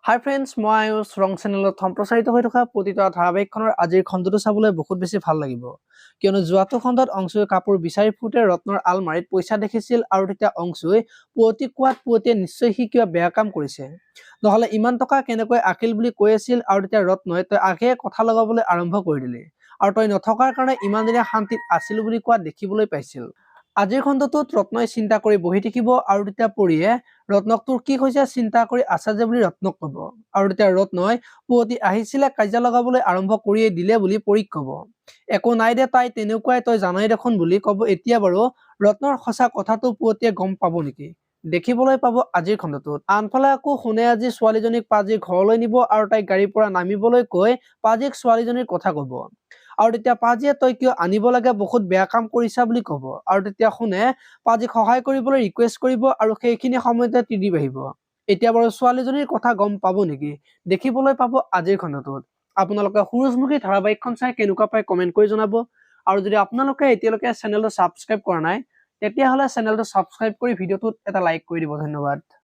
হাই friends, মই আয়ুষ ৰং চেনেলত সম্প্ৰচাৰিত হৈ থকা প্ৰতিটো ধাৰাবাহিকখনৰ আজিৰ খণ্ডটো চাবলৈ বহুত বেছি ভাল লাগিব, কিয়নো যোৱাটো খণ্ডত অংশুৱে কাপোৰ বিচাৰি ফুৰোতে ৰত্নৰ আলমাৰীত পইচা দেখিছিল আৰু তেতিয়া অংশুৱে পুৱতি কোৱাত পুৱতিয়ে নিশ্চয় সি কিবা বেয়া কাম কৰিছে, নহলে ইমান টকা কেনেকৈ আকিল বুলি কৈ আছিল। আৰু তেতিয়া ৰত্নই তই আগে কথা লগাবলৈ আৰম্ভ কৰি দিলি আৰু তই নথকাৰ কাৰণে ইমান দিনে শান্তিত আছিলো বুলি কোৱা দেখিবলৈ পাইছিল। আজিৰ খণ্ডটোত ৰত্নই চিন্তা কৰি বহি থাকিব আৰু তেতিয়া পৰিয়ে ৰত্নক তোৰ কি হৈছে চিন্তা কৰি আছা যে বুলি ৰত্নক কব, আৰু তেতিয়া ৰত্নই পুৱতি আহিছিলে কাজিয়া লগাবলৈ আৰম্ভ কৰিয়ে দিলে বুলি পৰীক কব। একো নাই দে, তাই তেনেকুৱাই, তই জানাই দেখোন বুলি কব। এতিয়া বাৰু ৰত্নৰ সঁচা কথাটো পুৱতিয়ে গম পাব নেকি, দেখিবলৈ পাব আজিৰ খণ্ডটোত। আনফালে আকৌ শুনে আজি ছোৱালীজনীক পাজিৰ ঘৰলৈ নিব আৰু তাইক গাড়ীৰ পৰা নামিবলৈ কৈ পাজিক ছোৱালীজনীৰ কথা কব, আৰু তেতিয়া পাজিয়ে তই কিয় আনিব লাগে, বহুত বেয়া কাম কৰিছা বুলি কব। আৰু তেতিয়া শুনে পাজিক সহায় কৰিবলৈ ৰিকুৱেষ্ট কৰিব আৰু সেইখিনি সময়তে ত্ৰিদীপ আহিব। এতিয়া বাৰু ছোৱালীজনীৰ কথা গম পাব নেকি, দেখিবলৈ পাব আজিৰ খণ্ডটোত। আপোনালোকে সূৰুযমুখী ধাৰাবাহিকখন চাই কেনেকুৱা পায় কমেন্ট কৰি জনাব, আৰু যদি আপোনালোকে এতিয়ালৈকে চেনেলটো ছাবস্ক্ৰাইব কৰা নাই তেতিয়াহ'লে চেনেলটো ছাবস্ক্ৰাইব কৰি ভিডিঅ'টোত এটা লাইক কৰি দিব। ধন্যবাদ।